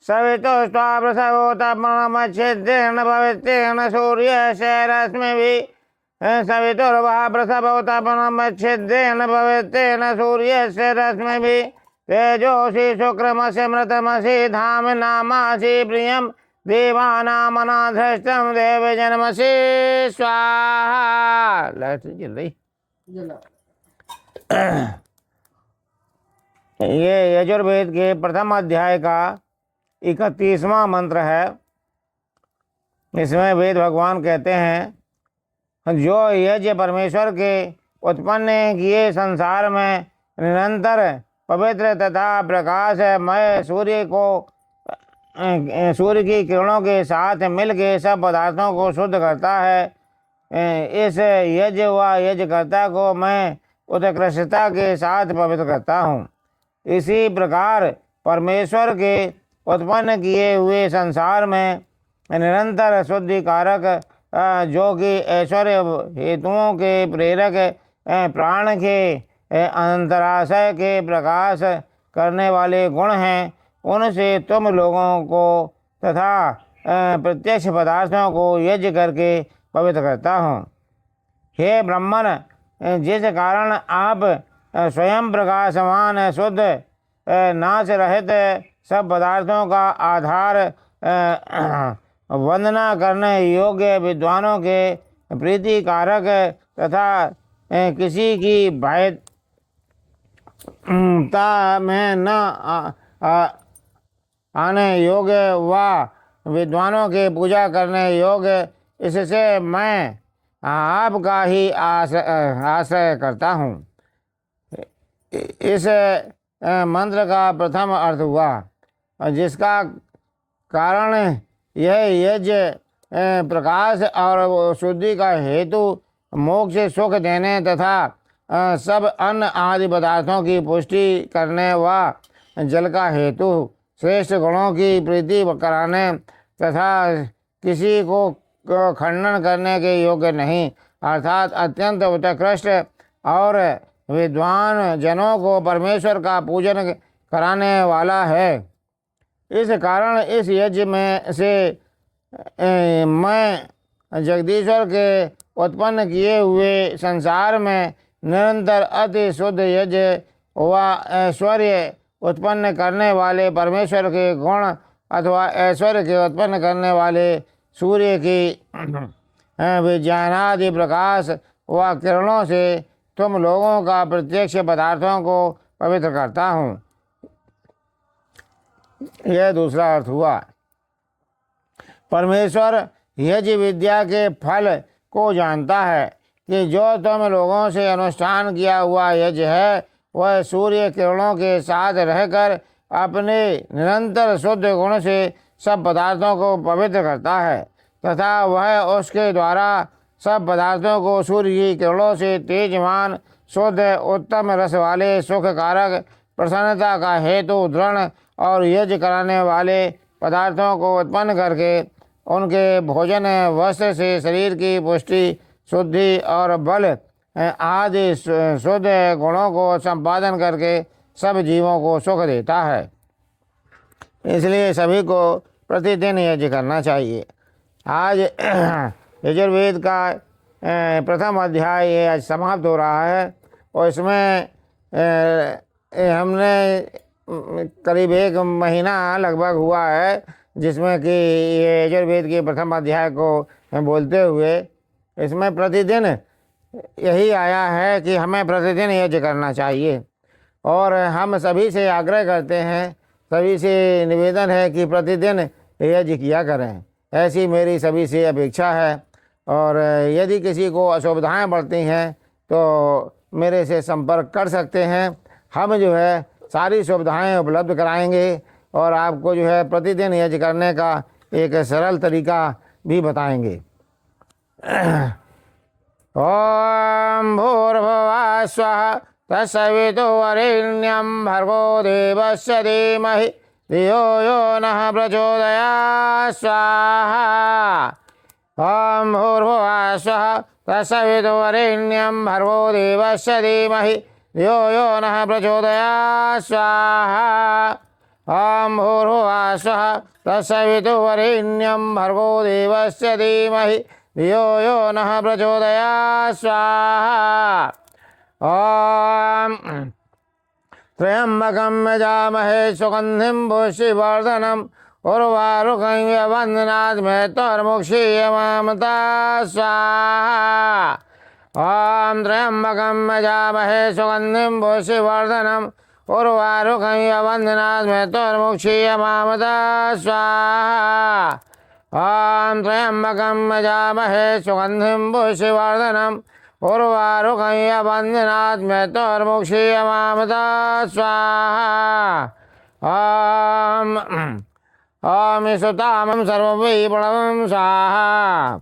सवितुस्त्वा प्रसवोतपनमच्छिद्रेण भविष्येण सूर्यस्य रश्मिभिः सवितुर्वा प्रसवोतपनमच्छिद्रेण भविष्येण सूर्यस्य रश्मिभिः तेजोषि शुक्रमसि मृतमसि धामनामासि प्रियं देवानामनाधृष्टं देवजन्मसि स्वाहा। लाइट जल रही। ये यजुर्वेद के प्रथम अध्याय का 31वां मंत्र है। इसमें वेद भगवान कहते हैं, जो यज्ञ परमेश्वर के उत्पन्न किए संसार में निरंतर पवित्र तथा प्रकाशमय सूर्य की किरणों के साथ मिलके सब पदार्थों को शुद्ध करता है, इस यज्ञ व यज्ञकर्ता को मैं उत्कृष्टता के साथ पवित्र करता हूँ। इसी प्रकार परमेश्वर के उत्पन्न किए हुए संसार में निरंतर शुद्धिकारक, जो कि ऐश्वर्य हेतुओं के प्रेरक, प्राण के अंतराशय के प्रकाश करने वाले गुण हैं, उनसे तुम लोगों को तथा प्रत्यक्ष पदार्थों को यज्ञ करके पवित्र करता हूँ। हे ब्राह्मण, जिस कारण आप स्वयं प्रकाशमान शुद्ध नाश रहित सब पदार्थों का आधार वंदना करने योग्य विद्वानों के प्रीतिकारक तथा किसी की भयता में न आने योग्य व विद्वानों के पूजा करने योग्य, इससे मैं आपका ही आश्रय करता हूँ। इस मंत्र का प्रथम अर्थ हुआ, जिसका कारण यह यज्ञ प्रकाश और शुद्धि का हेतु, मोक्ष सुख देने तथा सब अन्न आदि पदार्थों की पुष्टि करने व जल का हेतु, श्रेष्ठ गुणों की प्रीति कराने तथा किसी को खंडन करने के योग्य नहीं, अर्थात अत्यंत उत्कृष्ट और विद्वान जनों को परमेश्वर का पूजन कराने वाला है। इस कारण इस यज्ञ में से मैं जगदीश्वर के उत्पन्न किए हुए संसार में निरंतर अति शुद्ध यज्ञ व ऐश्वर्य उत्पन्न करने वाले परमेश्वर के गुण अथवा ऐश्वर्य के उत्पन्न करने वाले सूर्य की विज्ञानादि प्रकाश व किरणों से तुम लोगों का प्रत्यक्ष पदार्थों को पवित्र करता हूँ। यह दूसरा अर्थ हुआ। परमेश्वर यज्ञ विद्या के फल को जानता है कि जो तुम लोगों से अनुष्ठान किया हुआ यज्ञ है, वह सूर्य किरणों के साथ रहकर अपने निरंतर शुद्ध गुण से सब पदार्थों को पवित्र करता है तथा वह उसके द्वारा सब पदार्थों को सूर्य की किरणों से तेजमान, शुद्ध, उत्तम रस वाले, सुखकारक, प्रसन्नता का हेतु, दृढ़ और यज्ञ कराने वाले पदार्थों को उत्पन्न करके उनके भोजन, वस्त्र से शरीर की पुष्टि, शुद्धि और बल आदि शुद्ध गुणों को संपादन करके सब जीवों को सुख देता है। इसलिए सभी को प्रतिदिन यज्ञ करना चाहिए। आज यजुर्वेद का प्रथम अध्याय ये आज समाप्त हो रहा है और इसमें हमने करीब 1 महीना लगभग हुआ है जिसमें कि ये यजुर्वेद के प्रथम अध्याय को बोलते हुए इसमें प्रतिदिन यही आया है कि हमें प्रतिदिन यज्ञ करना चाहिए और हम सभी से आग्रह करते हैं, सभी से निवेदन है कि प्रतिदिन यज्ञ किया करें। ऐसी मेरी सभी से अपेक्षा है और यदि किसी को असुविधाएं बढ़ती हैं तो मेरे से संपर्क कर सकते हैं। हम जो है सारी सुविधाएं उपलब्ध कराएंगे और आपको जो है प्रतिदिन यज्ञ करने का एक सरल तरीका भी बताएंगे। ओम भूर्भुवः स्वः तत्सवितुर्वरेण्यं भर्गो देवस्य धीमहि धियो यो नः प्रचोदयात् स्वाहा। ओम भूर्भुवः स्वः तत्सवितुर्वरेण्यं भर्गो देवस्य धीमहि धियो यो नः प्रचोदयात् स्वाहा। ॐ भूर्भुवः स्वः तत्सवितुर्वरेण्यं भर्गो देवस्य धीमहि धियो यो नः प्रचोदयात् स्वाहा। ॐ त्र्यम्बकं यजामहे सुगन्धिं पुष्टिवर्धनम् उर्वारुकं वन्दनात् मृत्युर्मुक्षीयमामृतात् स्वाहा। ॐ त्र्यम्बकं यजामहे सुगन्धिं पुष्टिवर्धनम् उर्वारुकं वन्दनात् मृत्युर्मुक्षीयमामृतात् स्वाहा। ॐ त्र्यम्बकं यजामहे सुगन्धिं पुष्टिवर्धनम् उर्वारुकं वन्दनात् मृत्युर्मुक्षीयमामृतात् स्वाहा। ॐ सुतामं सर्वं वै प्रणवं स्वाहा।